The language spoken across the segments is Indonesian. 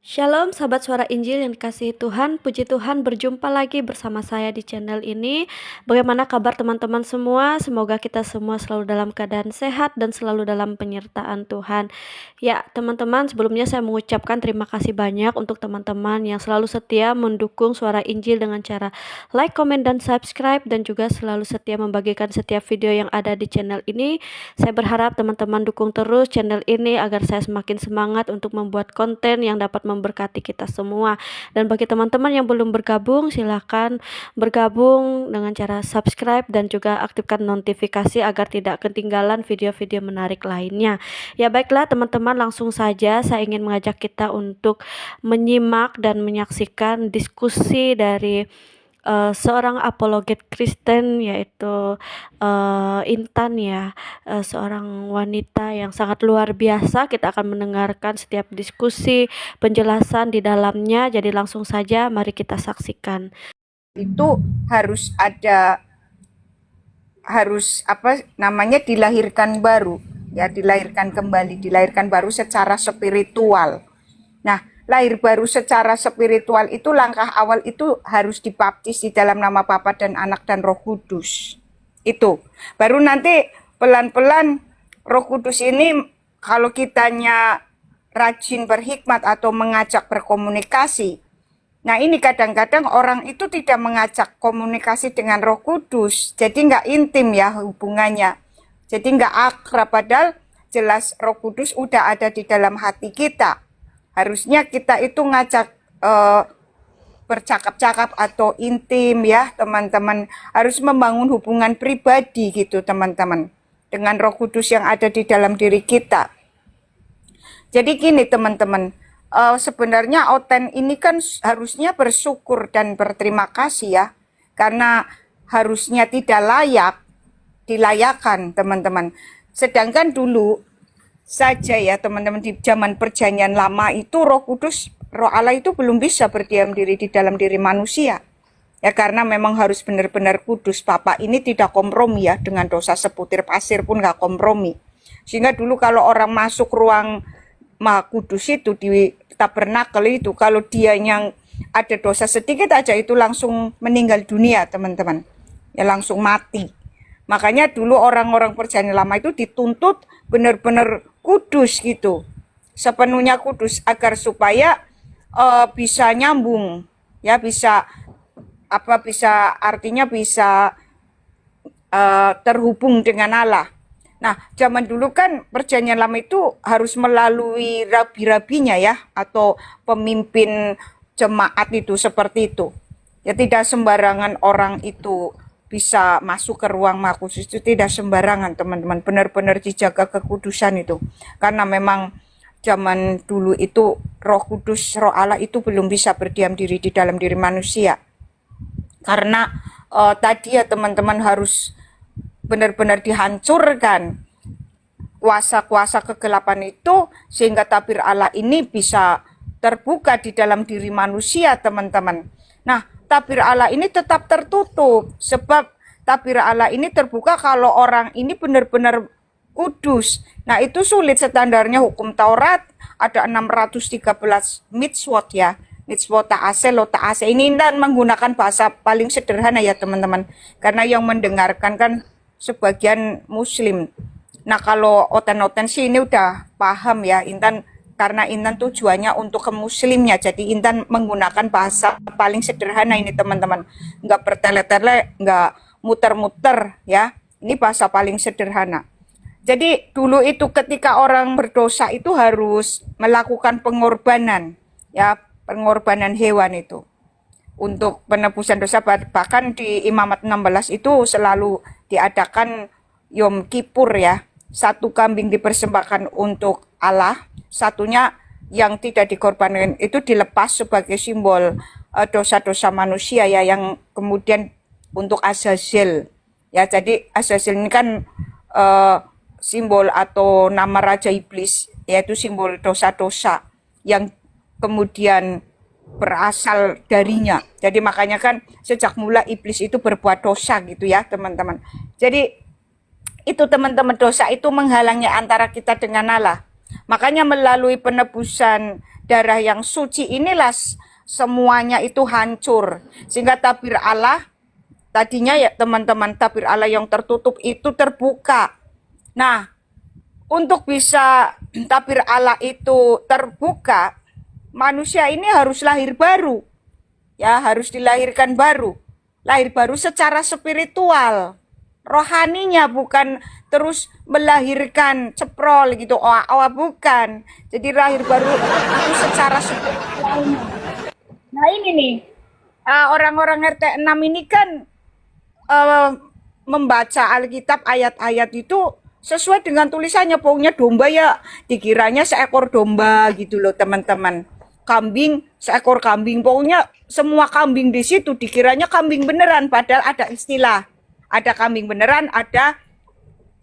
Shalom sahabat suara Injil yang dikasihi Tuhan, puji Tuhan berjumpa lagi bersama saya di channel ini. Bagaimana kabar teman-teman semua? Semoga kita semua selalu dalam keadaan sehat dan selalu dalam penyertaan Tuhan. Ya teman-teman, sebelumnya saya mengucapkan terima kasih banyak untuk teman-teman yang selalu setia mendukung suara Injil dengan cara like, komen, dan subscribe, dan juga selalu setia membagikan setiap video yang ada di channel ini. Saya berharap teman-teman dukung terus channel ini agar saya semakin semangat untuk membuat konten yang dapat memberkati kita semua. Dan bagi teman-teman yang belum bergabung, silahkan bergabung dengan cara subscribe dan juga aktifkan notifikasi agar tidak ketinggalan video-video menarik lainnya. Ya baiklah teman-teman, langsung saja saya ingin mengajak kita untuk menyimak dan menyaksikan diskusi dari seorang apologet Kristen, yaitu Intan ya, seorang wanita yang sangat luar biasa. Kita akan mendengarkan setiap diskusi, penjelasan di dalamnya. Jadi langsung saja mari kita saksikan. Itu harus ada, dilahirkan baru, ya, dilahirkan kembali, dilahirkan baru secara spiritual. Nah, lahir baru secara spiritual itu langkah awal itu harus dibaptis di dalam nama Bapa dan Anak dan Roh Kudus. Itu. Baru nanti pelan-pelan Roh Kudus ini kalau kitanya rajin berhikmat atau mengajak berkomunikasi. Nah ini kadang-kadang orang itu tidak mengajak komunikasi dengan Roh Kudus. Jadi nggak intim ya hubungannya. Jadi nggak akrab, padahal jelas Roh Kudus udah ada di dalam hati kita. Harusnya kita itu ngajak bercakap-cakap atau intim ya teman-teman. Harus membangun hubungan pribadi gitu teman-teman. Dengan Roh Kudus yang ada di dalam diri kita. Jadi gini teman-teman. Sebenarnya Oten ini kan harusnya bersyukur dan berterima kasih ya. Karena harusnya tidak layak, dilayakan teman-teman. Sedangkan dulu saja ya teman-teman, di zaman perjanjian lama itu Roh Kudus, Roh Allah itu belum bisa berdiam diri di dalam diri manusia. Ya karena memang harus benar-benar kudus. Papa ini tidak kompromi ya, dengan dosa sebutir pasir pun nggak kompromi. Sehingga dulu kalau orang masuk ruang Maha Kudus itu di tabernakel itu, kalau dia yang ada dosa sedikit aja itu langsung meninggal dunia teman-teman. Ya langsung mati. Makanya dulu orang-orang perjanjian lama itu dituntut benar-benar kudus gitu. Sepenuhnya kudus agar supaya bisa nyambung. Ya bisa artinya bisa terhubung dengan Allah. Nah, zaman dulu kan perjanjian lama itu harus melalui rabi-rabinya ya, atau pemimpin jemaat itu seperti itu. Ya tidak sembarangan orang itu bisa masuk ke ruang Maha Kudus, itu tidak sembarangan teman-teman, benar-benar dijaga kekudusan itu. Karena memang zaman dulu itu Roh Kudus, Roh Allah itu belum bisa berdiam diri di dalam diri manusia. Karena tadi ya teman-teman harus benar-benar dihancurkan kuasa-kuasa kegelapan itu sehingga tabir Allah ini bisa terbuka di dalam diri manusia teman-teman. Nah tabir Allah ini tetap tertutup sebab tabir Allah ini terbuka kalau orang ini benar-benar kudus. Nah itu sulit, standarnya hukum Taurat ada 613 mitzvot ya. Mitzvot ta'ase, lo ta'ase ini, dan menggunakan bahasa paling sederhana ya teman-teman. Karena yang mendengarkan kan sebagian muslim. Nah kalau Oten-Oten sih ini udah paham ya Intan, karena Intan tujuannya untuk ke muslimnya. Jadi Intan menggunakan bahasa paling sederhana ini teman-teman. Nggak bertele-tele, nggak muter-muter ya. Ini bahasa paling sederhana. Jadi dulu itu ketika orang berdosa itu harus melakukan pengorbanan ya, pengorbanan hewan itu untuk penebusan dosa. Bahkan di Imamat 16 itu selalu diadakan Yom Kippur ya. Satu kambing dipersembahkan untuk Allah, satunya yang tidak dikorbankan itu dilepas sebagai simbol dosa-dosa manusia ya, yang kemudian untuk Azazel ya. Jadi Azazel ini kan simbol atau nama Raja Iblis, yaitu simbol dosa-dosa yang kemudian berasal darinya. Jadi makanya kan sejak mula iblis itu berbuat dosa gitu ya teman-teman. Jadi itu teman-teman, dosa itu menghalangi antara kita dengan Allah. Makanya melalui penebusan darah yang suci inilah semuanya itu hancur. Sehingga tabir Allah, tadinya ya teman-teman, tabir Allah yang tertutup itu terbuka. Nah, untuk bisa tabir Allah itu terbuka, manusia ini harus lahir baru. Ya, harus dilahirkan baru. Lahir baru secara spiritual. Rohaninya, bukan terus melahirkan ceprol gitu. Bukan. Jadi lahir baru itu secara spiritual. Nah, ini nih. Orang-orang RT 6 ini kan membaca Alkitab ayat-ayat itu sesuai dengan tulisannya. Pokoknya domba ya dikiranya seekor domba gitu loh teman-teman. Kambing, seekor kambing. Pokoknya semua kambing di situ dikiranya kambing beneran. Padahal ada istilah. Ada kambing beneran, ada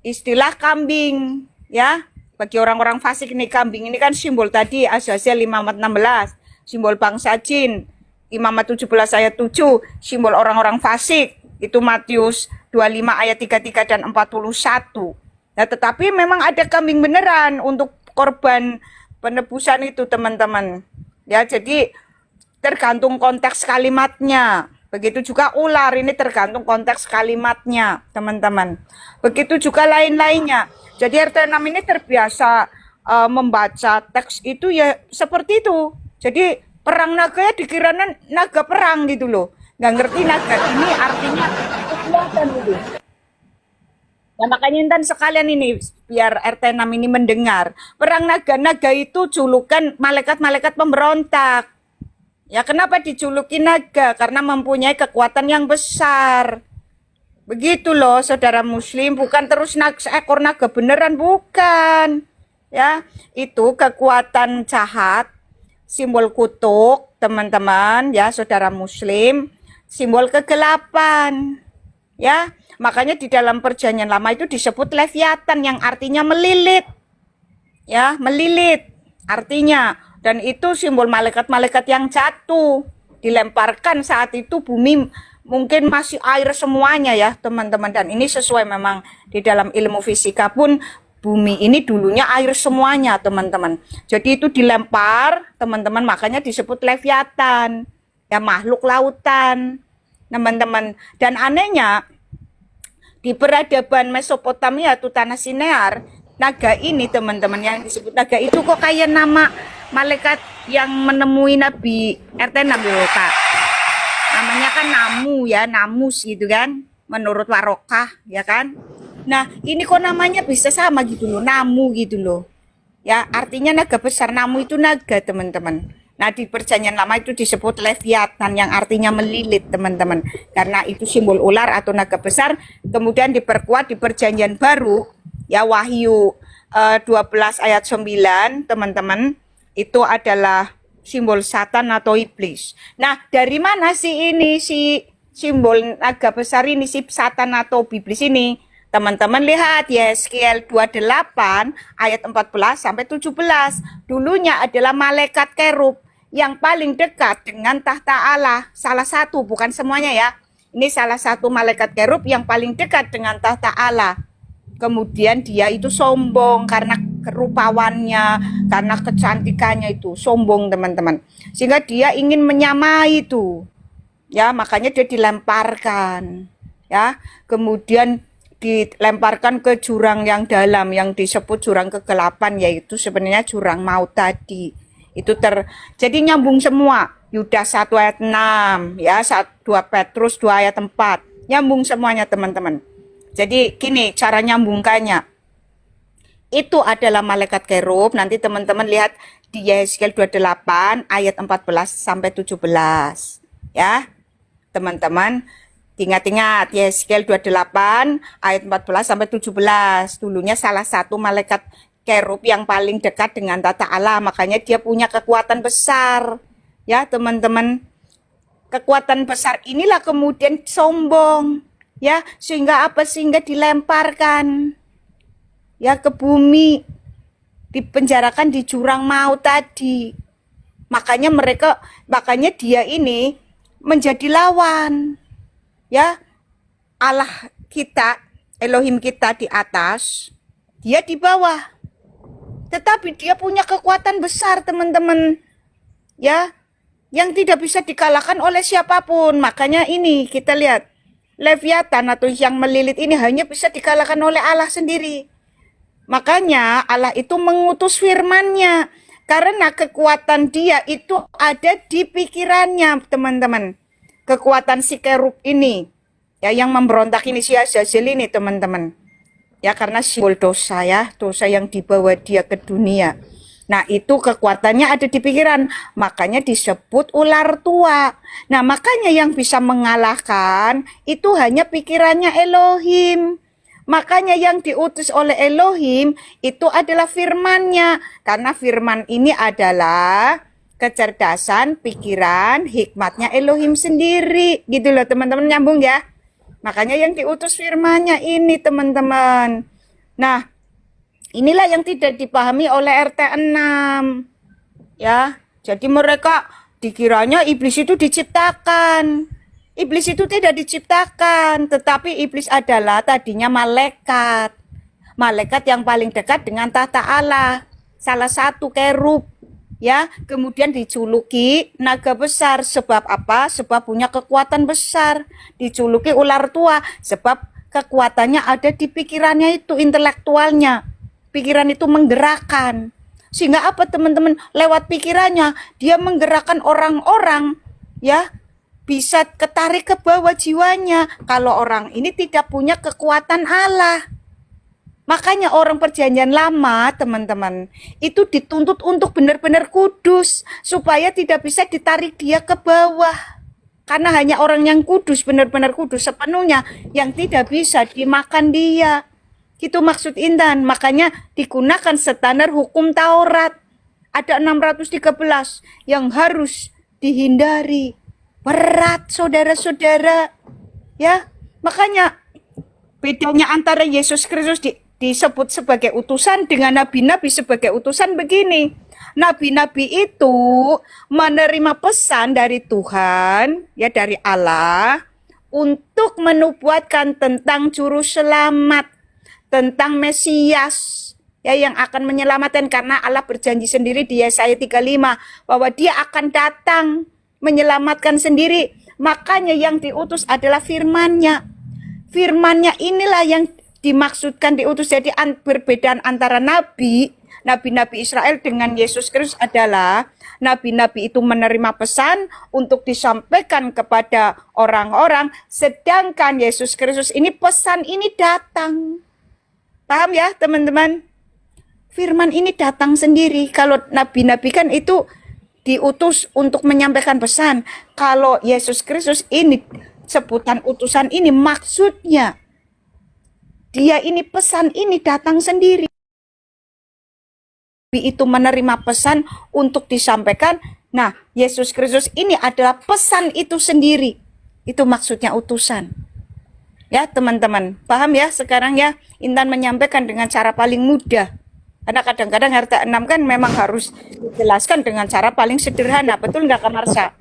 istilah kambing. Ya, bagi orang-orang fasik nih, kambing ini kan simbol tadi Azazel 5:16. Simbol bangsa jin. Imamat 17 ayat 7. Simbol orang-orang fasik. Itu Matius 25 ayat 33 dan 41. Nah, tetapi memang ada kambing beneran untuk korban penebusan itu teman-teman. Ya, jadi tergantung konteks kalimatnya. Begitu juga ular, ini tergantung konteks kalimatnya, teman-teman. Begitu juga lain-lainnya. Jadi RT 6 ini terbiasa membaca teks itu ya seperti itu. Jadi perang naga ya dikiranya naga perang gitu loh. Nggak ngerti naga ini artinya kekuatan gitu. Ya makanya Intan sekalian ini biar RT 6 ini mendengar. Perang naga-naga itu julukan malaikat-malaikat pemberontak. Ya kenapa dijuluki naga? Karena mempunyai kekuatan yang besar. Begitu loh saudara muslim, bukan terus seekor naga beneran, bukan. Ya, itu kekuatan jahat, simbol kutuk, teman-teman, ya saudara muslim, simbol kegelapan. Ya, makanya di dalam perjanjian lama itu disebut Leviathan yang artinya melilit. Ya, melilit artinya. Dan itu simbol malaikat-malaikat yang jatuh. Dilemparkan saat itu bumi mungkin masih air semuanya ya teman-teman. Dan ini sesuai memang di dalam ilmu fisika pun bumi ini dulunya air semuanya teman-teman. Jadi itu dilempar teman-teman, makanya disebut Leviathan. Ya makhluk lautan teman-teman. Dan anehnya di peradaban Mesopotamia atau tanah Sinear, naga ini teman-teman yang disebut naga itu kok kayak nama malaikat yang menemui Nabi RT 6 loh Kak. Namanya kan Namu ya, Namus gitu kan, menurut Warokah ya kan. Nah ini kok namanya bisa sama gitu loh, Namu gitu loh. Ya artinya naga besar, Namu itu naga teman-teman. Nah di perjanjian lama itu disebut Leviathan yang artinya melilit teman-teman. Karena itu simbol ular atau naga besar. Kemudian diperkuat di perjanjian baru ya Wahyu 12 ayat 9 teman-teman. Itu adalah simbol Satan atau iblis. Nah dari mana sih ini si simbol naga besar ini, si Satan atau iblis ini? Teman-teman lihat Yeskiel 28 ayat 14 sampai 17. Dulunya adalah malaikat kerub yang paling dekat dengan tahta Allah. Salah satu, bukan semuanya ya. Ini salah satu malaikat kerub yang paling dekat dengan tahta Allah. Kemudian dia itu sombong karena kerupawannya, karena kecantikannya itu sombong teman-teman. Sehingga dia ingin menyamai itu. Ya, makanya dia dilemparkan. Ya, kemudian dilemparkan ke jurang yang dalam yang disebut jurang kegelapan, yaitu sebenarnya jurang maut tadi. Itu jadi nyambung semua. Yudas 1 ayat 6 ya, 2 Petrus 2 ayat 4. Nyambung semuanya teman-teman. Jadi gini cara nyambungkannya. Itu adalah malaikat kerub. Nanti teman-teman lihat di Yeskiel 28 ayat 14 sampai 17. Ya. Teman-teman ingat-ingat Yeskiel 28 ayat 14 sampai 17. Dulunya salah satu malaikat kerub yang paling dekat dengan tata Allah, makanya dia punya kekuatan besar. Ya, teman-teman. Kekuatan besar inilah kemudian sombong. Ya, sehingga apa? Sehingga dilemparkan ya ke bumi, dipenjarakan di jurang maut tadi. Makanya dia ini menjadi lawan. Ya, Allah kita, Elohim kita di atas, dia di bawah. Tetapi dia punya kekuatan besar, teman-teman. ya, yang tidak bisa dikalahkan oleh siapapun. Makanya ini kita lihat Leviathan atau yang melilit ini hanya bisa dikalahkan oleh Allah sendiri. Makanya Allah itu mengutus firman-Nya karena kekuatan dia itu ada di pikirannya, teman-teman. Kekuatan si kerub ini, ya, yang memberontak ini, si Azazel ini, teman-teman. Ya, karena simbol dosa, ya, dosa yang dibawa dia ke dunia. Nah, itu kekuatannya ada di pikiran. Makanya disebut ular tua. Nah, makanya yang bisa mengalahkan itu hanya pikirannya Elohim. Makanya yang diutus oleh Elohim itu adalah firman-Nya. Karena firman ini adalah kecerdasan, pikiran, hikmatnya Elohim sendiri. Gitu loh, teman-teman, nyambung ya. Makanya yang diutus firman-Nya ini, teman-teman. Nah, inilah yang tidak dipahami oleh RT 6. Ya, jadi mereka dikiranya iblis itu diciptakan. Iblis itu tidak diciptakan, tetapi iblis adalah tadinya malaikat. Malaikat yang paling dekat dengan tahta Allah. Salah satu kerub. Ya, kemudian dijuluki naga besar. Sebab apa? Sebab punya kekuatan besar. Dijuluki ular tua. Sebab kekuatannya ada di pikirannya itu, intelektualnya. Pikiran itu menggerakkan. Sehingga apa, teman-teman? Lewat pikirannya dia menggerakkan orang-orang, ya, bisa ketarik ke bawah jiwanya. Kalau orang ini tidak punya kekuatan Allah. Makanya orang perjanjian lama, teman-teman, itu dituntut untuk benar-benar kudus supaya tidak bisa ditarik dia ke bawah. Karena hanya orang yang kudus, benar-benar kudus sepenuhnya, yang tidak bisa dimakan dia. Itu maksud Intan. Makanya digunakan standar hukum Taurat. Ada 613 yang harus dihindari. Berat, saudara-saudara. Ya, makanya bedanya antara Yesus Kristus disebut sebagai utusan dengan nabi-nabi sebagai utusan begini. Nabi-nabi itu menerima pesan dari Tuhan, ya, dari Allah, untuk menubuatkan tentang juru selamat, tentang Mesias, ya, yang akan menyelamatkan. Karena Allah berjanji sendiri di Yesaya 35 bahwa dia akan datang menyelamatkan sendiri. Makanya yang diutus adalah firman-Nya. Firman-Nya inilah yang dimaksudkan diutus. Jadi perbedaan antara nabi-nabi Israel dengan Yesus Kristus adalah nabi-nabi itu menerima pesan untuk disampaikan kepada orang-orang, sedangkan Yesus Kristus ini pesan ini datang. Paham ya, teman-teman? Firman ini datang sendiri. Kalau nabi-nabi kan itu diutus untuk menyampaikan pesan. Kalau Yesus Kristus ini, sebutan utusan ini maksudnya dia ini pesan ini datang sendiri. Itu menerima pesan untuk disampaikan. Nah, Yesus Kristus ini adalah pesan itu sendiri. Itu maksudnya utusan. Ya, teman-teman. Paham ya sekarang ya? Intan menyampaikan dengan cara paling mudah. Karena kadang-kadang RT 6 kan memang harus dijelaskan dengan cara paling sederhana. Betul nggak, Kak Marsha?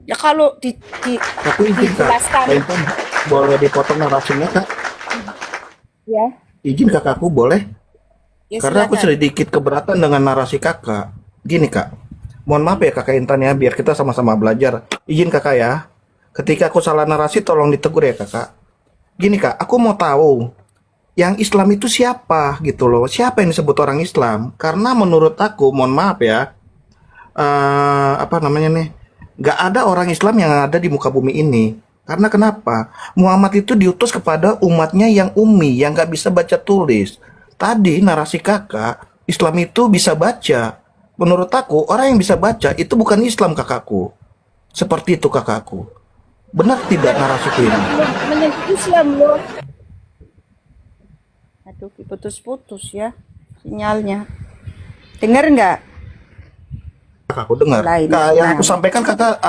Ya, kalau Tapi izin Kak, dijelaskan. Intan boleh dipotong narasinya Kak? Ya, Izin kakakku boleh? ya, Karena aku silakan. sedikit keberatan dengan narasi kakak. Gini Kak, mohon maaf ya Kakak Intan ya, biar kita sama-sama belajar. Izin kakak ya, ketika aku salah narasi tolong ditegur ya kakak. Gini Kak, aku mau tahu yang Islam itu siapa gitu loh. Siapa yang disebut orang Islam? Karena menurut aku, mohon maaf ya, apa namanya nih, nggak ada orang Islam yang ada di muka bumi ini. Karena kenapa? Muhammad itu diutus kepada umatnya yang ummi, yang nggak bisa baca tulis. Tadi narasi kakak, Islam itu bisa baca. Menurut aku, orang yang bisa baca itu bukan Islam kakakku. Seperti itu kakakku. Benar tidak narasiku ini? Menyentuh Islam loh. Aduh, putus-putus ya sinyalnya. Dengar nggak? Kakakku dengar. Lain. Yang aku sampaikan kakak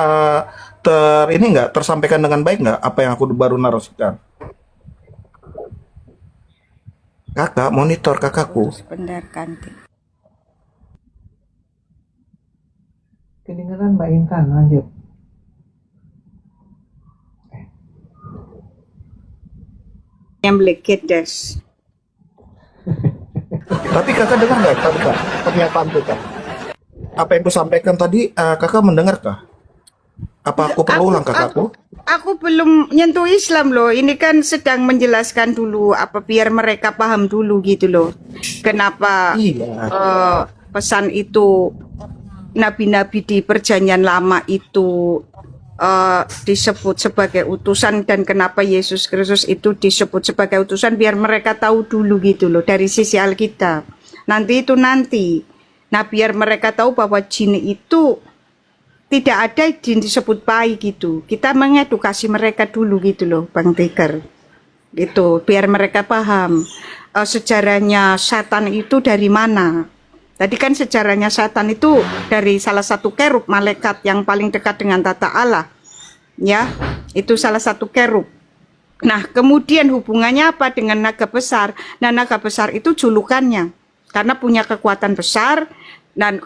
ini nggak tersampaikan dengan baik nggak? Apa yang aku baru narasikan? Kakak monitor kakakku. Sebentar, ganti. Kedengeran Mbak Intan, lanjut. Yang Blegedes. Tapi kakak dengar nggak tadi kak pernyataan kak? Apa yang kusampaikan tadi, kakak mendengarkah? Apa aku perlu ulang kakakku? Aku belum nyentuh Islam loh. Ini kan sedang menjelaskan dulu apa biar mereka paham dulu gitu loh. Kenapa Iya. pesan itu nabi-nabi di Perjanjian Lama itu disebut sebagai utusan, dan kenapa Yesus Kristus itu disebut sebagai utusan, biar mereka tahu dulu gitu loh dari sisi Alkitab. Nanti. Nah, biar mereka tahu bahwa jin itu tidak ada jin disebut baik gitu. Kita mengedukasi mereka dulu gitu loh, Bang Tiger. Gitu, biar mereka paham sejarahnya setan itu dari mana. Tadi kan sejarahnya setan itu dari salah satu kerub, malaikat yang paling dekat dengan tata Allah. Ya, itu salah satu kerub. Nah, kemudian hubungannya apa dengan naga besar? Nah, naga besar itu julukannya. Karena punya kekuatan besar, dan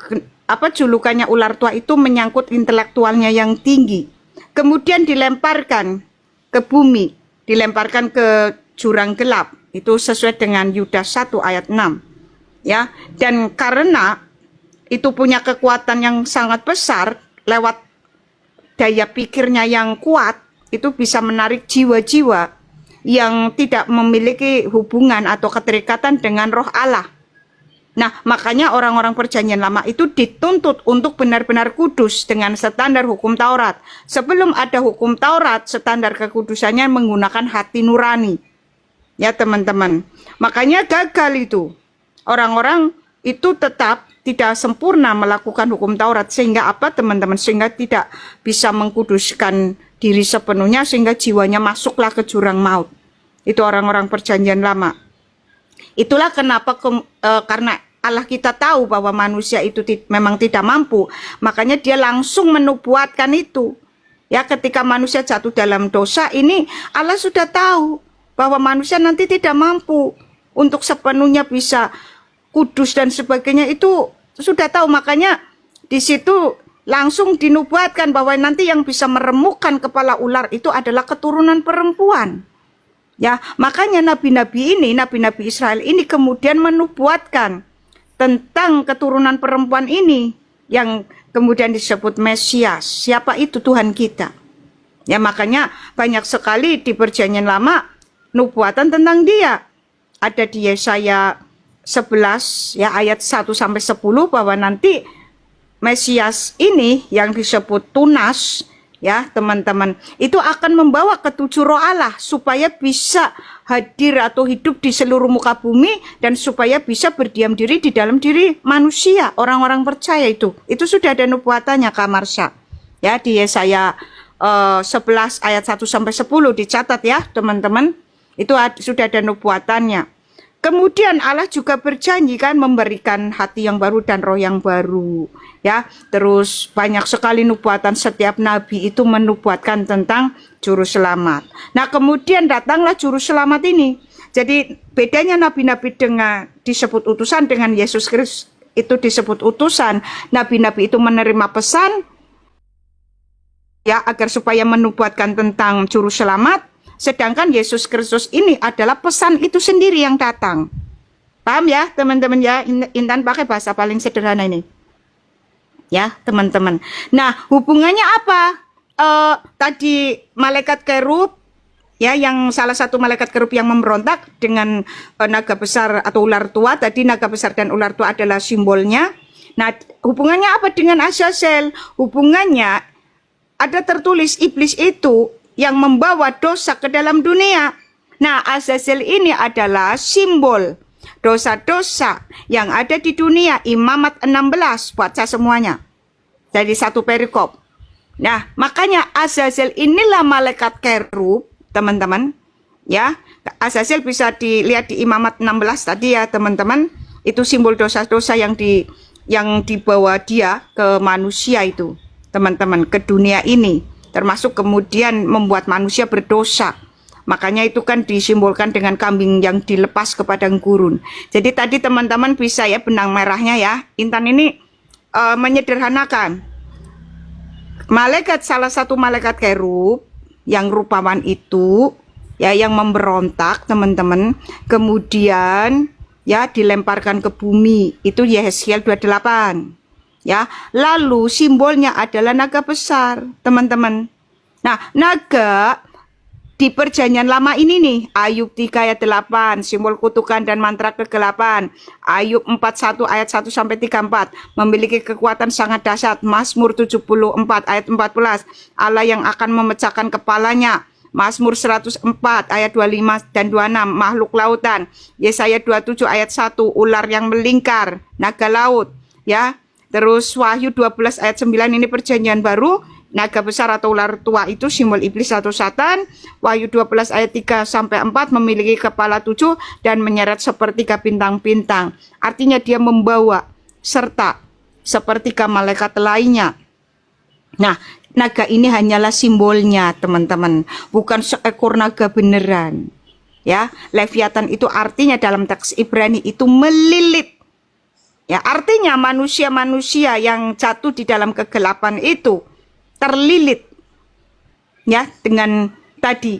julukannya ular tua itu menyangkut intelektualnya yang tinggi. Kemudian dilemparkan ke bumi, dilemparkan ke jurang gelap. Itu sesuai dengan Yudas 1 ayat 6. Ya, dan karena itu punya kekuatan yang sangat besar lewat daya pikirnya yang kuat, itu bisa menarik jiwa-jiwa yang tidak memiliki hubungan atau keterikatan dengan roh Allah. Nah, makanya orang-orang Perjanjian Lama itu dituntut untuk benar-benar kudus dengan standar hukum Taurat. Sebelum ada hukum Taurat, standar kekudusannya menggunakan hati nurani. Ya, teman-teman. Makanya gagal itu. Orang-orang itu tetap tidak sempurna melakukan hukum Taurat. Sehingga apa, teman-teman? Sehingga tidak bisa mengkuduskan diri sepenuhnya, sehingga jiwanya masuklah ke jurang maut. Itu orang-orang Perjanjian Lama. Itulah kenapa karena Allah kita tahu bahwa manusia itu memang tidak mampu, makanya dia langsung menubuatkan itu. Ya, ketika manusia jatuh dalam dosa ini, Allah sudah tahu bahwa manusia nanti tidak mampu untuk sepenuhnya bisa kudus dan sebagainya, itu sudah tahu. Makanya di situ langsung dinubuatkan bahwa nanti yang bisa meremukkan kepala ular itu adalah keturunan perempuan. Ya, makanya nabi-nabi Israel ini kemudian menubuatkan tentang keturunan perempuan ini yang kemudian disebut Mesias. Siapa itu? Tuhan kita. Ya, makanya banyak sekali di Perjanjian Lama nubuatan tentang dia. Ada di Yesaya 11 ya ayat 1 sampai 10 bahwa nanti Mesias ini yang disebut Tunas, ya teman-teman, itu akan membawa ketujuh roh Allah supaya bisa hadir atau hidup di seluruh muka bumi, dan supaya bisa berdiam diri di dalam diri manusia, orang-orang percaya itu sudah ada nubuatannya, Kak Marsha. Ya, di Yesaya 11 ayat 1 sampai 10 dicatat ya teman-teman, itu sudah ada nubuatannya. Kemudian Allah juga berjanji kan memberikan hati yang baru dan roh yang baru. Ya, terus banyak sekali nubuatan, setiap nabi itu menubuatkan tentang juru selamat. Nah, kemudian datanglah juru selamat ini. Jadi bedanya nabi-nabi dengan disebut utusan dengan Yesus Kristus itu disebut utusan. Nabi-nabi itu menerima pesan ya agar supaya menubuatkan tentang juru selamat. Sedangkan Yesus Kristus ini adalah pesan itu sendiri yang datang. Paham ya teman-teman ya? Intan pakai bahasa paling sederhana ini. Ya teman-teman. Nah, hubungannya apa? Tadi malaikat kerub, ya, yang salah satu malaikat kerub yang memberontak dengan naga besar atau ular tua. Tadi naga besar dan ular tua adalah simbolnya. Nah, hubungannya apa dengan Azazel? Hubungannya ada tertulis iblis itu yang membawa dosa ke dalam dunia. Nah, Azazel ini adalah simbol dosa-dosa yang ada di dunia. Imamat 16, baca semuanya. Jadi satu perikop. Nah, makanya Azazel inilah malaikat kerub, teman-teman. Ya, Azazel bisa dilihat di Imamat 16 tadi ya, teman-teman. Itu simbol dosa-dosa yang dibawa dia ke manusia itu, teman-teman, ke dunia ini. Termasuk kemudian membuat manusia berdosa. Makanya itu kan disimbolkan dengan kambing yang dilepas ke padang gurun. Jadi tadi teman-teman bisa ya benang merahnya ya. Intan ini menyederhanakan. Salah satu malaikat kerub yang rupawan itu ya, yang memberontak teman-teman, kemudian ya dilemparkan ke bumi. Itu Yeskiel 28. Ya, lalu simbolnya adalah naga besar, teman-teman. Nah, naga di perjanjian lama ini nih, Ayub 3 ayat 8, simbol kutukan dan mantra ke-8. Ayub 41 ayat 1 sampai 34, memiliki kekuatan sangat dahsyat. Mazmur 74 ayat 14, Allah yang akan memecahkan kepalanya. Mazmur 104 ayat 25 dan 26, makhluk lautan. Yesaya 27 ayat 1, ular yang melingkar, naga laut, ya. Terus Wahyu 12 ayat 9, ini perjanjian baru, naga besar atau ular tua itu simbol iblis atau setan. Wahyu 12 ayat 3 sampai 4, memiliki kepala 7 dan menyeret sepertiga bintang-bintang. Artinya dia membawa serta sepertiga malaikat lainnya. Nah, naga ini hanyalah simbolnya, teman-teman, bukan seekor naga beneran. Ya, Leviathan itu artinya dalam teks Ibrani itu melilit. Ya, artinya manusia-manusia yang jatuh di dalam kegelapan itu terlilit, ya, dengan tadi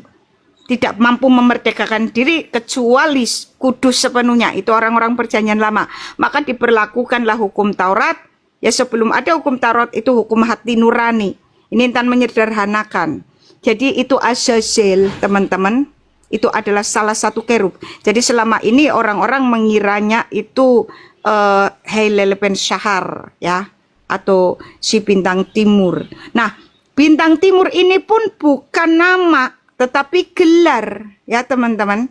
tidak mampu memerdekakan diri kecuali kudus sepenuhnya. Itu orang-orang perjanjian lama. Maka diberlakukanlah hukum Taurat. Ya, sebelum ada hukum Taurat itu hukum hati nurani. Ini intan menyederhanakan. Jadi itu Azazel, teman-teman. Itu adalah salah satu kerub. Jadi selama ini orang-orang mengiranya itu Helel ben Shahar, ya, atau si bintang timur. Nah, bintang timur ini pun bukan nama, tetapi gelar, ya teman-teman.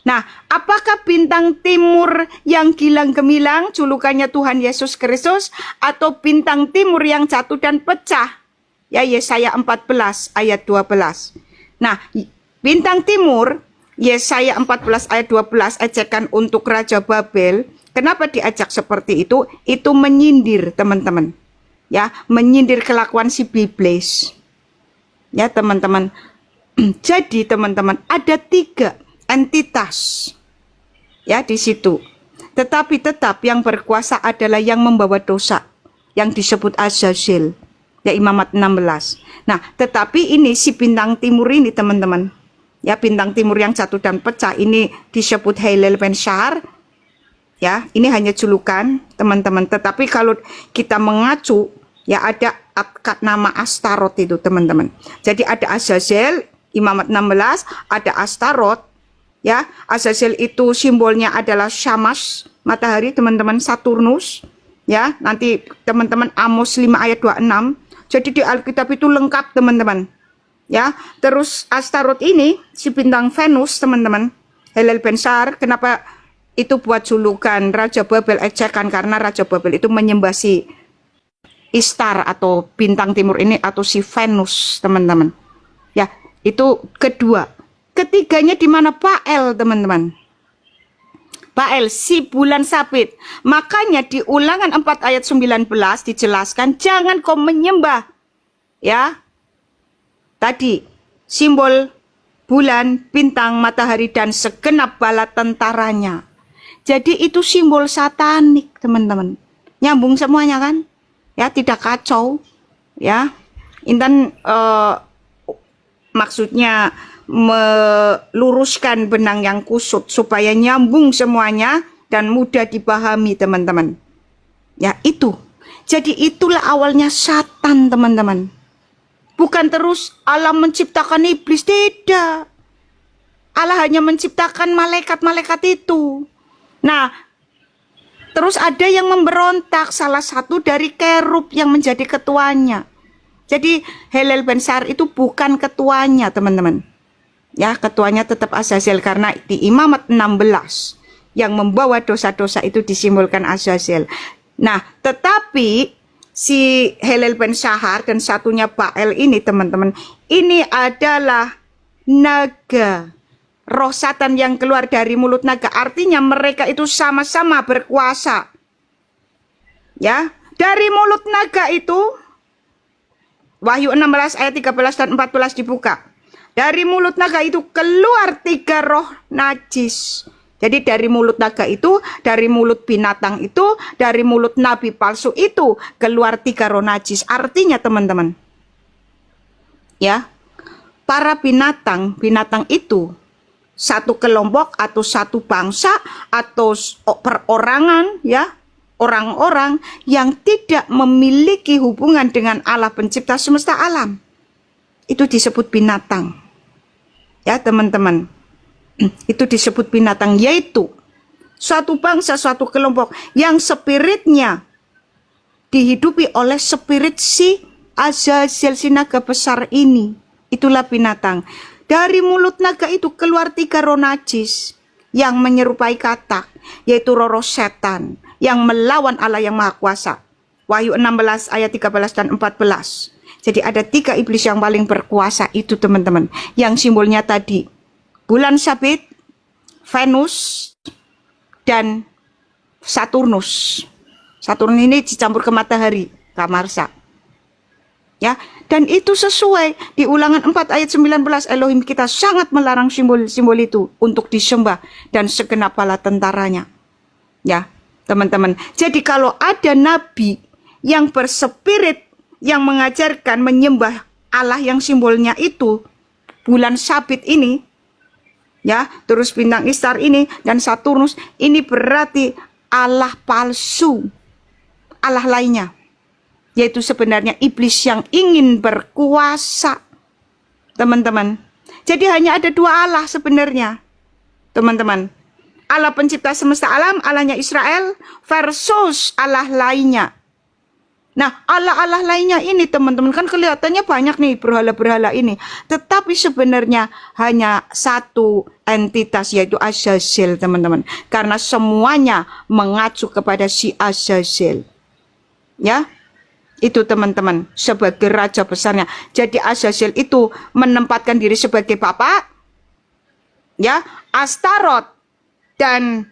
Nah, apakah bintang timur yang gilang gemilang, julukannya Tuhan Yesus Kristus, atau bintang timur yang jatuh dan pecah? Ya, Yesaya 14 ayat 12. Nah, bintang timur, Yesaya 14 ayat 12, ejekan untuk Raja Babel. Kenapa diajak seperti itu? Itu menyindir, teman-teman. Ya, menyindir kelakuan si iblis. Ya, teman-teman. Jadi, teman-teman, ada 3 entitas. Ya, di situ. Tetapi tetap yang berkuasa adalah yang membawa dosa, yang disebut Azazel. Ya, Imamat 16. Nah, tetapi ini si bintang timur ini, teman-teman. Ya, bintang timur yang jatuh dan pecah ini disebut Helel ben Shahar. Ya, ini hanya julukan, teman-teman. Tetapi kalau kita mengacu, ya ada nama Astarot itu, teman-teman. Jadi ada Azazel, Imamat 16, ada Astarot. Ya, Azazel itu simbolnya adalah Syamash, matahari, teman-teman, Saturnus. Ya, nanti teman-teman Amos 5 ayat 26. Jadi di Alkitab itu lengkap, teman-teman. Ya, terus Astarot ini si bintang Venus, teman-teman. Helel ben Shahar, kenapa itu buat julukan Raja Babel ejekan? Karena Raja Babel itu menyembah si Istar atau bintang timur ini atau si Venus, teman-teman. Ya, itu kedua. Ketiganya di mana? Baal, teman-teman. Baal, si bulan sabit. Makanya di Ulangan 4 ayat 19 dijelaskan, jangan kau menyembah. Ya, tadi simbol bulan, bintang, matahari, dan segenap bala tentaranya. Jadi itu simbol satanik, teman-teman. Nyambung semuanya kan? Ya, tidak kacau. Ya, Intan maksudnya meluruskan benang yang kusut supaya nyambung semuanya dan mudah dipahami, teman-teman. Ya, itu. Jadi itulah awalnya Satan, teman-teman. Bukan terus Allah menciptakan iblis, tidak. Allah hanya menciptakan malaikat-malaikat itu. Nah, terus ada yang memberontak, salah satu dari kerub yang menjadi ketuanya. Jadi Helel ben Shahar itu bukan ketuanya, teman-teman. Ya, ketuanya tetap Azazel karena di Imamat 16 yang membawa dosa-dosa itu disimbolkan Azazel. Nah, tetapi si Helel ben Shahar dan satunya Baal ini, teman-teman, ini adalah naga. Roh Satan yang keluar dari mulut naga, artinya mereka itu sama-sama berkuasa. Ya, dari mulut naga itu Wahyu 16 ayat 13 dan 14 dibuka. Dari mulut naga itu keluar 3 roh najis. Jadi dari mulut naga itu, dari mulut binatang itu, dari mulut nabi palsu itu keluar 3 roh najis. Artinya, teman-teman, ya, para binatang itu satu kelompok atau satu bangsa atau perorangan, ya, orang-orang yang tidak memiliki hubungan dengan Allah pencipta semesta alam. Itu disebut binatang. Ya teman-teman, itu disebut binatang, yaitu suatu bangsa, suatu kelompok yang spiritnya dihidupi oleh spirit si Azazel, si naga besar ini. Itulah binatang. Dari mulut naga itu keluar 3 roh najis yang menyerupai katak, yaitu roh setan yang melawan Allah yang Maha Kuasa. Wahyu 16 ayat 13 dan 14. Jadi ada 3 iblis yang paling berkuasa itu teman-teman. Yang simbolnya tadi bulan sabit, Venus, dan Saturnus. Saturnus ini dicampur ke matahari, Kamarsa. Ya, dan itu sesuai di Ulangan 4 ayat 19, Elohim kita sangat melarang simbol-simbol itu untuk disembah dan segenap bala tentaranya. Ya, teman-teman. Jadi kalau ada nabi yang berspirit yang mengajarkan menyembah Allah yang simbolnya itu bulan sabit ini, ya, terus bintang Ishtar ini dan Saturnus ini, berarti Allah palsu, Allah lainnya, yaitu sebenarnya iblis yang ingin berkuasa, teman-teman. Jadi hanya ada 2 Allah sebenarnya, teman-teman. Allah pencipta semesta alam, Allahnya Israel, versus Allah lainnya. Nah, Allah-Allah lainnya ini teman-teman, kan kelihatannya banyak nih berhala-berhala ini. Tetapi sebenarnya hanya satu entitas, yaitu Azazel teman-teman. Karena semuanya mengacu kepada si Azazel. Ya, itu teman-teman, sebagai raja besarnya. Jadi Azazel itu menempatkan diri sebagai bapak. Ya, Astaroth dan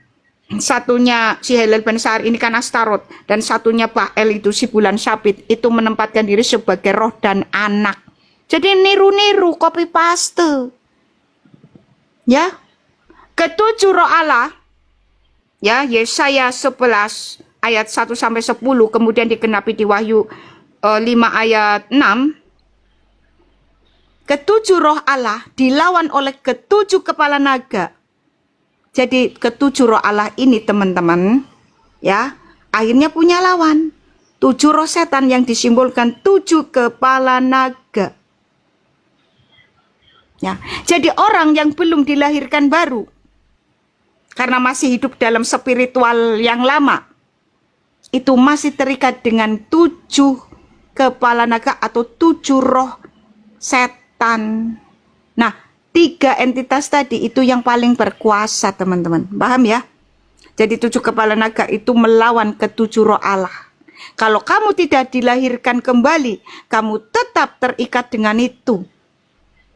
satunya si Helel Ben Sahar ini kan Astaroth, dan satunya Baal itu si bulan sabit itu menempatkan diri sebagai roh dan anak. Jadi niru-niru, copy paste. Ya. Ketujuh roh Allah, ya, Yesaya 11 ayat 1 sampai 10, kemudian digenapi di Wahyu 5 ayat 6. Ketujuh roh Allah dilawan oleh ketujuh kepala naga. Jadi ketujuh roh Allah ini teman-teman, ya, akhirnya punya lawan. 7 roh setan yang disimbolkan 7 kepala naga. Ya, jadi orang yang belum dilahirkan baru, karena masih hidup dalam spiritual yang lama, itu masih terikat dengan 7 kepala naga atau 7 roh setan. Nah, 3 entitas tadi itu yang paling berkuasa teman-teman. Paham ya? Jadi 7 kepala naga itu melawan ke-7 roh Allah. Kalau kamu tidak dilahirkan kembali, kamu tetap terikat dengan itu.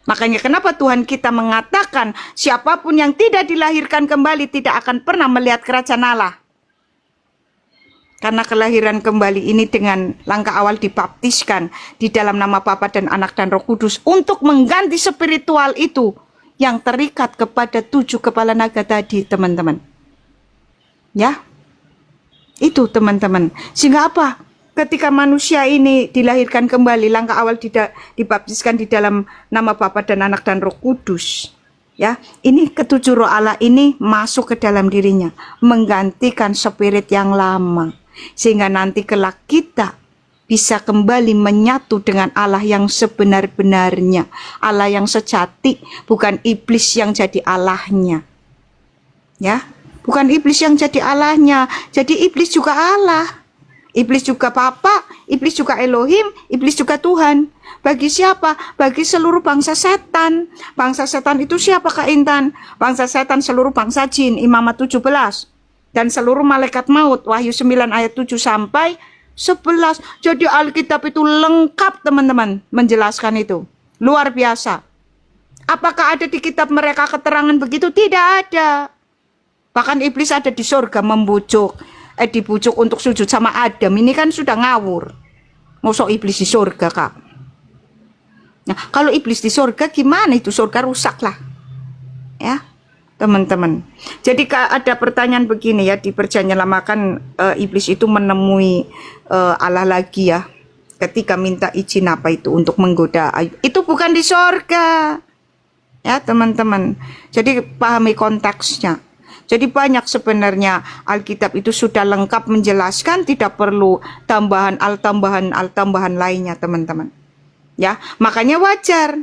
Makanya kenapa Tuhan kita mengatakan siapapun yang tidak dilahirkan kembali tidak akan pernah melihat kerajaan Allah. Karena kelahiran kembali ini dengan langkah awal dibaptiskan di dalam nama Bapa dan Anak dan Roh Kudus untuk mengganti spiritual itu yang terikat kepada 7 kepala naga tadi, teman-teman. Ya, itu teman-teman. Sehingga apa? Ketika manusia ini dilahirkan kembali, langkah awal dibaptiskan di dalam nama Bapa dan Anak dan Roh Kudus. Ya, ini ke-7 roh Allah ini masuk ke dalam dirinya, menggantikan spirit yang lama. Sehingga nanti kelak kita bisa kembali menyatu dengan Allah yang sebenar-benarnya. Allah yang sejati, bukan iblis yang jadi Allahnya. Ya, bukan iblis yang jadi Allahnya. Jadi iblis juga Allah. Iblis juga Bapa, iblis juga Elohim, iblis juga Tuhan. Bagi siapa? Bagi seluruh bangsa setan. Bangsa setan itu siapa Kak Intan? Bangsa setan seluruh bangsa jin, Imamat 17. Dan seluruh malaikat maut, Wahyu 9 ayat 7 sampai 11. Jadi Alkitab itu lengkap teman-teman menjelaskan itu. Luar biasa. Apakah ada di kitab mereka keterangan begitu? Tidak ada. Bahkan iblis ada di surga dibujuk untuk sujud sama Adam. Ini kan sudah ngawur. Mosok iblis di surga, Kak. Nah, kalau iblis di surga gimana itu? Surga rusak lah. Ya, teman-teman. Jadi ada pertanyaan begini ya, di Perjanjian Lama kan iblis itu menemui Allah lagi ya, ketika minta izin apa itu untuk menggoda Ayub. Itu bukan di surga. Ya, teman-teman. Jadi pahami konteksnya. Jadi banyak sebenarnya Alkitab itu sudah lengkap menjelaskan, tidak perlu tambahan lainnya teman-teman. Ya, makanya wajar.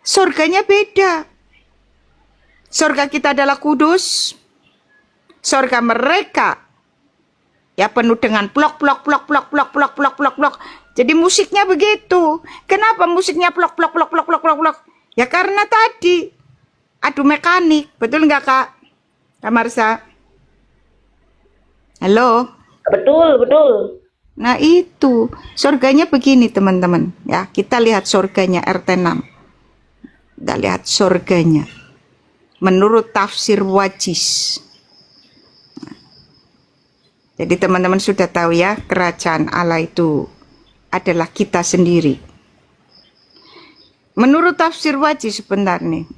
Surganya beda. Surga kita adalah kudus. Surga mereka ya penuh dengan blok. Jadi musiknya begitu. Kenapa musiknya blok? Ya karena tadi adu mekanik, betul nggak Kak? Kak Marsha? Halo? Betul. Nah itu, surganya begini teman-teman. Ya, kita lihat surganya RT6. Kita lihat surganya. Menurut tafsir Wajis. Jadi teman-teman sudah tahu ya, kerajaan Allah itu adalah kita sendiri. Menurut tafsir Wajis sebentar nih.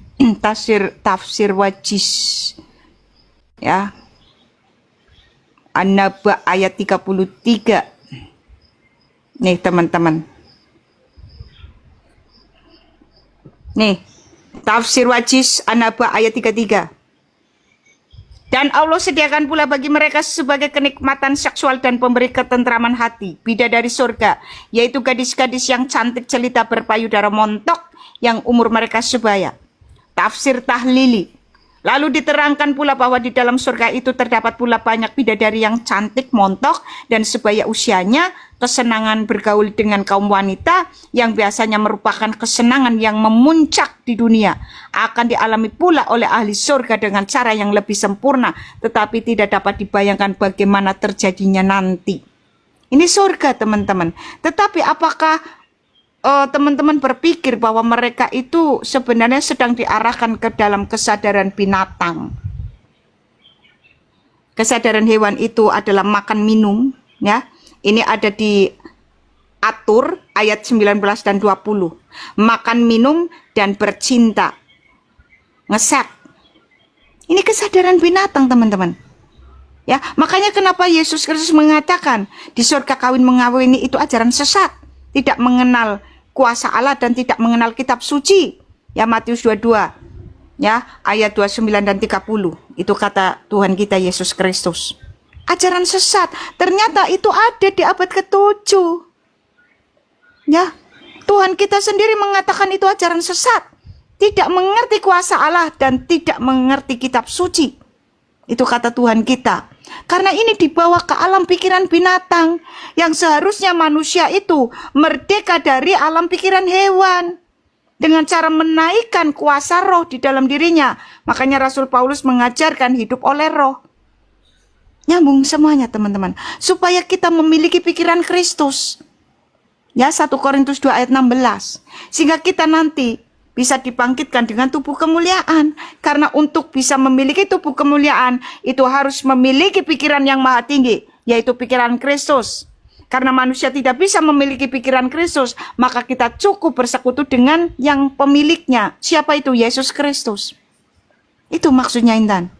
Tafsir Wajis. Ya. An-Naba ayat 33. Nih teman-teman. Nih, tafsir Wajis An-Naba ayat 33. Dan Allah sediakan pula bagi mereka sebagai kenikmatan seksual dan pemberi ketentraman hati, bidadari surga, yaitu gadis-gadis yang cantik jelita berpayudara montok yang umur mereka sebaya. Tafsir Tahlili. Lalu diterangkan pula bahwa di dalam surga itu terdapat pula banyak bidadari yang cantik, montok, dan sebaya usianya, kesenangan bergaul dengan kaum wanita yang biasanya merupakan kesenangan yang memuncak di dunia, akan dialami pula oleh ahli surga dengan cara yang lebih sempurna, tetapi tidak dapat dibayangkan bagaimana terjadinya nanti. Ini surga teman-teman. Tetapi apakah teman-teman berpikir bahwa mereka itu sebenarnya sedang diarahkan ke dalam kesadaran binatang? Kesadaran hewan itu adalah makan minum, ya. Ini ada di Atur ayat 19 dan 20. Makan minum dan bercinta. Ngesek. Ini kesadaran binatang, teman-teman. Ya, makanya kenapa Yesus Kristus mengatakan di surga kawin mengawini itu ajaran sesat, tidak mengenal kuasa Allah dan tidak mengenal kitab suci. Ya, Matius 22. Ya, ayat 29 dan 30. Itu kata Tuhan kita Yesus Kristus. Ajaran sesat. Ternyata itu ada di abad ke-7. Ya, Tuhan kita sendiri mengatakan itu ajaran sesat. Tidak mengerti kuasa Allah dan tidak mengerti kitab suci. Itu kata Tuhan kita. Karena ini dibawa ke alam pikiran binatang. Yang seharusnya manusia itu merdeka dari alam pikiran hewan. Dengan cara menaikkan kuasa roh di dalam dirinya. Makanya Rasul Paulus mengajarkan hidup oleh roh. Nyambung semuanya teman-teman. Supaya kita memiliki pikiran Kristus. Ya, 1 Korintus 2 ayat 16. Sehingga kita nanti bisa dibangkitkan dengan tubuh kemuliaan. Karena untuk bisa memiliki tubuh kemuliaan, itu harus memiliki pikiran yang maha tinggi, yaitu pikiran Kristus. Karena manusia tidak bisa memiliki pikiran Kristus, maka kita cukup bersekutu dengan yang pemiliknya. Siapa itu? Yesus Kristus. Itu maksudnya, Intan.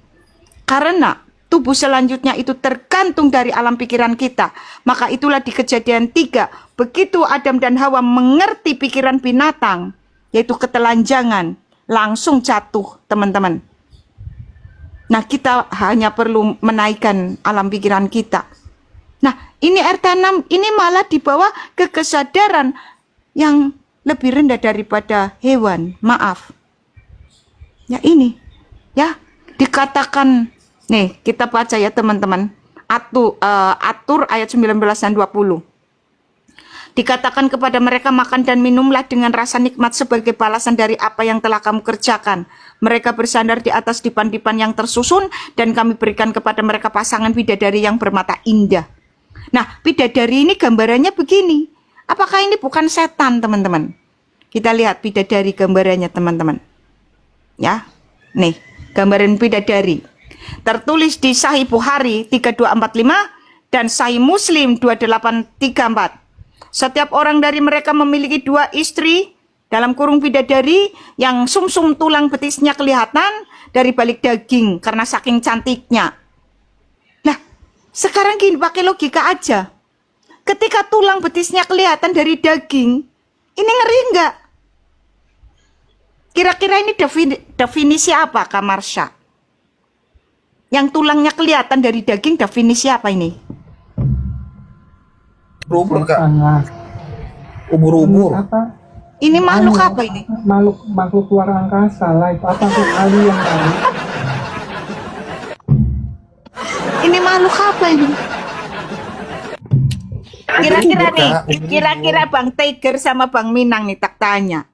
Karena tubuh selanjutnya itu tergantung dari alam pikiran kita. Maka itulah di Kejadian 3, begitu Adam dan Hawa mengerti pikiran binatang, yaitu ketelanjangan, langsung jatuh, teman-teman. Nah, kita hanya perlu menaikkan alam pikiran kita. Nah, ini RT6 ini malah dibawa ke kesadaran yang lebih rendah daripada hewan. Maaf. Ya ini, ya dikatakan, nih kita baca ya teman-teman. Atur ayat 19 dan 20. Dikatakan kepada mereka, makan dan minumlah dengan rasa nikmat sebagai balasan dari apa yang telah kamu kerjakan. Mereka bersandar di atas dipan-dipan yang tersusun, dan kami berikan kepada mereka pasangan bidadari yang bermata indah. Nah, bidadari ini gambarannya begini. Apakah ini bukan setan, teman-teman? Kita lihat bidadari gambarannya, teman-teman. Ya, nih, gambaran bidadari. Tertulis di Sahih Bukhari 3245 dan Sahih Muslim 2834. Setiap orang dari mereka memiliki 2 istri, dalam kurung bidadari, yang sumsum tulang betisnya kelihatan dari balik daging karena saking cantiknya. Nah, sekarang gini, pakai logika aja. Ketika tulang betisnya kelihatan dari daging, ini ngeri enggak? Kira-kira ini definisi apa, Kak Marsha? Yang tulangnya kelihatan dari daging, definisi apa ini? Ubur kak, Tengah. ubur-ubur. Apa? Ini makhluk Anu, apa ini? makhluk luar angkasa lah itu, apa tuh alien kali? Ini makhluk apa ini? Kira-kira nih, kira-kira Bang Tiger sama Bang Minang nih tak tanya.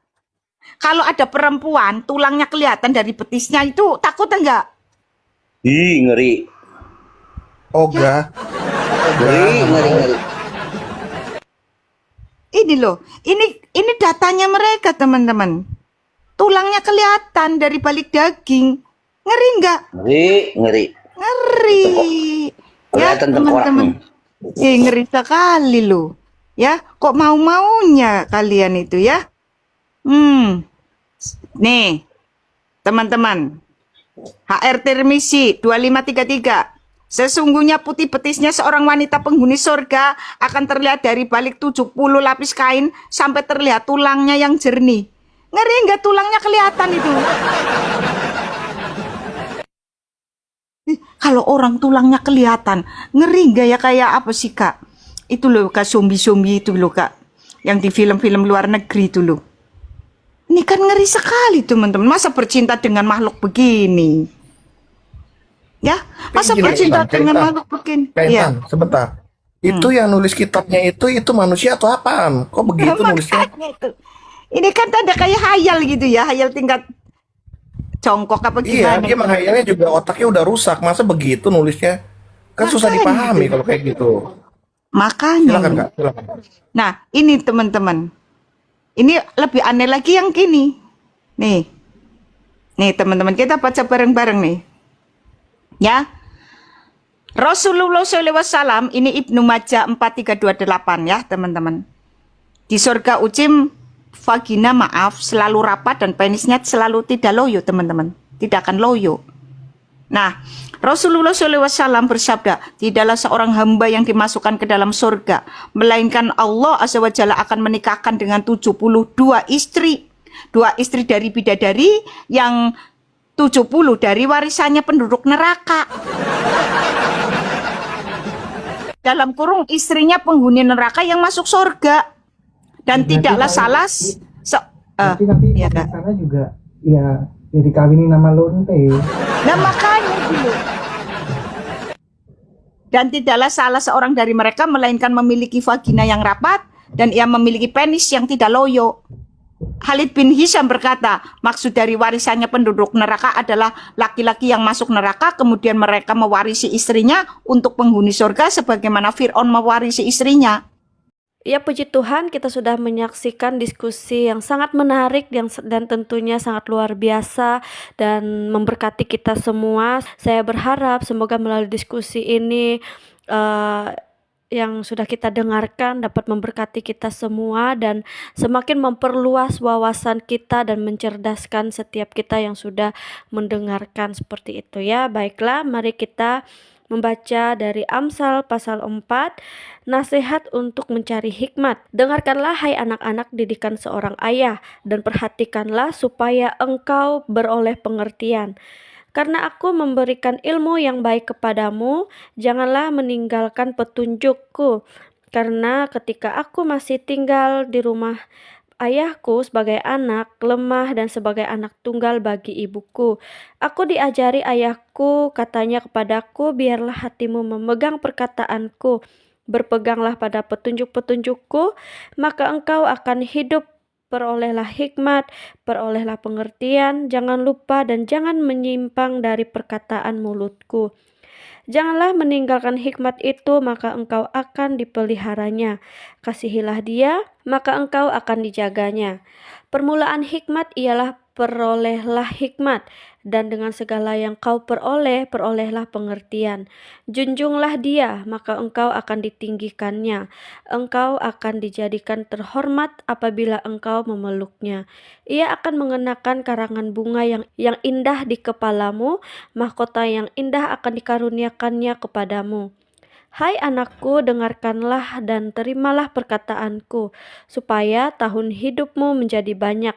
Kalau ada perempuan tulangnya kelihatan dari betisnya itu takut enggak? Ih, ngeri. Oga, Ngeri. Ini loh, ini datanya mereka teman-teman. Tulangnya kelihatan dari balik daging. Ngeri enggak? Ngeri. Ngeri. Ya Kelihatan teman-teman. Ngeri sekali loh. Ya, kok mau-maunya kalian itu ya? Nih, teman-teman. HR Tirmisi 2533. Sesungguhnya putih betisnya seorang wanita penghuni surga akan terlihat dari balik 70 lapis kain sampai terlihat tulangnya yang jernih. Ngeri enggak tulangnya kelihatan itu? Kalau orang tulangnya kelihatan, ngeri enggak ya kayak apa sih Kak? Itu loh Kak, zombie-zombie itu loh Kak. Yang di film-film luar negeri itu loh. Ini kan ngeri sekali teman-teman. Masa bercinta dengan makhluk begini? Ya, masa Gini, bercinta Intan, dengan Intan. makhluk begini? Kak Ya. Intan, sebentar. Itu yang nulis kitabnya itu manusia atau apaan? Kok begitu nulisnya? Makanya itu. Ini kan ada kayak hayal gitu ya, hayal tingkat jongkok apa Iya, gimana? dia menghayalnya juga otaknya udah rusak. Masa begitu nulisnya? Kan susah Makanya dipahami gitu. kalau kayak gitu. Makanya. Silakan Kak, silakan. Nah, ini teman-teman. Ini lebih aneh lagi yang gini. Nih. Nih teman-teman, kita baca bareng-bareng nih. Ya. Rasulullah SAW, ini Ibnu Majah 4328 ya teman-teman. Di surga Ucim, vagina maaf, selalu rapat dan penisnya selalu tidak loyo teman-teman. Tidak akan loyo. Nah, Rasulullah SAW bersabda, tidaklah seorang hamba yang dimasukkan ke dalam surga, melainkan Allah Azza wa Jalla akan menikahkan dengan 72 istri. 2 istri dari bidadari, yang 70 dari warisannya penduduk neraka. Dalam kurung istrinya penghuni neraka yang masuk surga. Dan Berarti tidaklah kalau- salah... Berarti nanti iya, di Kak. sana juga ya dikawinin nama lonte. Nah makanya dulu. Dan tidaklah salah seorang dari mereka melainkan memiliki vagina yang rapat dan ia memiliki penis yang tidak loyo. Khalid bin Hisham berkata, maksud dari warisannya penduduk neraka adalah laki-laki yang masuk neraka kemudian mereka mewarisi istrinya untuk penghuni surga sebagaimana Fir'aun mewarisi istrinya. Ya puji Tuhan, kita sudah menyaksikan diskusi yang sangat menarik dan tentunya sangat luar biasa dan memberkati kita semua. Saya berharap semoga melalui diskusi ini yang sudah kita dengarkan dapat memberkati kita semua dan semakin memperluas wawasan kita dan mencerdaskan setiap kita yang sudah mendengarkan seperti itu ya. Baiklah, mari kita membaca dari Amsal pasal 4, nasihat untuk mencari hikmat. Dengarkanlah hai anak-anak didikan seorang ayah dan perhatikanlah supaya engkau beroleh pengertian. Karena aku memberikan ilmu yang baik kepadamu, janganlah meninggalkan petunjukku. Karena ketika aku masih tinggal di rumah ayahku sebagai anak, lemah dan sebagai anak tunggal bagi ibuku. Aku diajari ayahku, katanya kepadaku, biarlah hatimu memegang perkataanku, berpeganglah pada petunjuk-petunjukku, maka engkau akan hidup. Perolehlah hikmat, perolehlah pengertian, jangan lupa dan jangan menyimpang dari perkataan mulutku. Janganlah meninggalkan hikmat itu, maka engkau akan dipeliharanya. Kasihilah dia, maka engkau akan dijaganya. Permulaan hikmat ialah perolehlah hikmat, dan dengan segala yang kau peroleh, perolehlah pengertian. Junjunglah dia, maka engkau akan ditinggikannya. Engkau akan dijadikan terhormat apabila engkau memeluknya. Ia akan mengenakan karangan bunga yang indah di kepalamu, mahkota yang indah akan dikaruniakannya kepadamu. Hai anakku, dengarkanlah dan terimalah perkataanku, supaya tahun hidupmu menjadi banyak.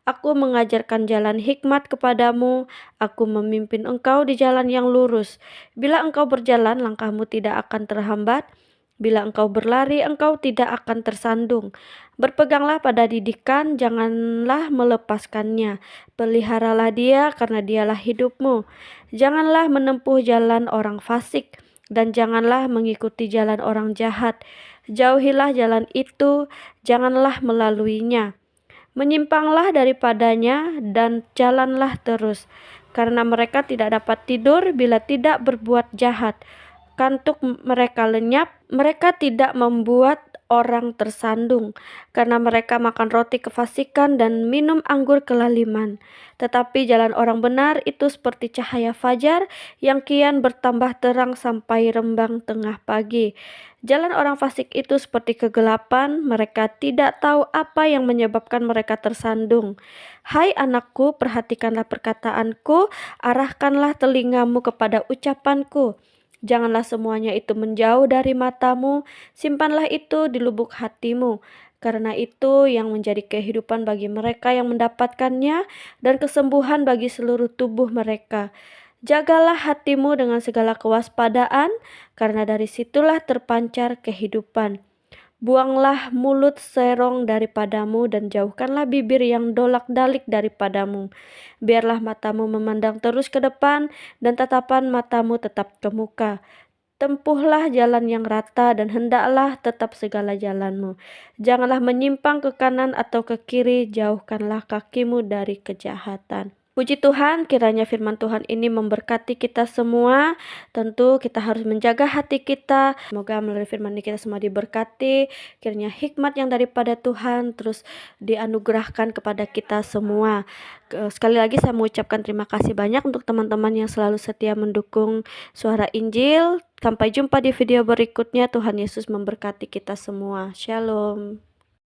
Aku mengajarkan jalan hikmat kepadamu, aku memimpin engkau di jalan yang lurus. Bila engkau berjalan, langkahmu tidak akan terhambat. Bila engkau berlari, engkau tidak akan tersandung. Berpeganglah pada didikan, janganlah melepaskannya. Peliharalah dia, karena dialah hidupmu. Janganlah menempuh jalan orang fasik, dan janganlah mengikuti jalan orang jahat. Jauhilah jalan itu, janganlah melaluinya. Menyimpanglah daripadanya dan jalanlah terus, karena mereka tidak dapat tidur bila tidak berbuat jahat. Kantuk mereka lenyap, mereka tidak membuat orang tersandung, karena mereka makan roti kefasikan dan minum anggur kelaliman. Tetapi jalan orang benar itu seperti cahaya fajar yang kian bertambah terang sampai rembang tengah pagi. Jalan orang fasik itu seperti kegelapan, mereka tidak tahu apa yang menyebabkan mereka tersandung. Hai anakku, perhatikanlah perkataanku, arahkanlah telingamu kepada ucapanku. Janganlah semuanya itu menjauh dari matamu, simpanlah itu di lubuk hatimu. Karena itu yang menjadi kehidupan bagi mereka yang mendapatkannya dan kesembuhan bagi seluruh tubuh mereka. Jagalah hatimu dengan segala kewaspadaan, karena dari situlah terpancar kehidupan. Buanglah mulut serong daripadamu dan jauhkanlah bibir yang dolak-dalik daripadamu. Biarlah matamu memandang terus ke depan dan tatapan matamu tetap ke muka. Tempuhlah jalan yang rata dan hendaklah tetap segala jalanmu. Janganlah menyimpang ke kanan atau ke kiri, jauhkanlah kakimu dari kejahatan. Puji Tuhan, kiranya firman Tuhan ini memberkati kita semua. Tentu kita harus menjaga hati kita. Semoga melalui firman ini kita semua diberkati. Kiranya hikmat yang daripada Tuhan terus dianugerahkan kepada kita semua. Sekali lagi saya mengucapkan terima kasih banyak untuk teman-teman yang selalu setia mendukung Suara Injil. Sampai jumpa di video berikutnya. Tuhan Yesus memberkati kita semua. Shalom.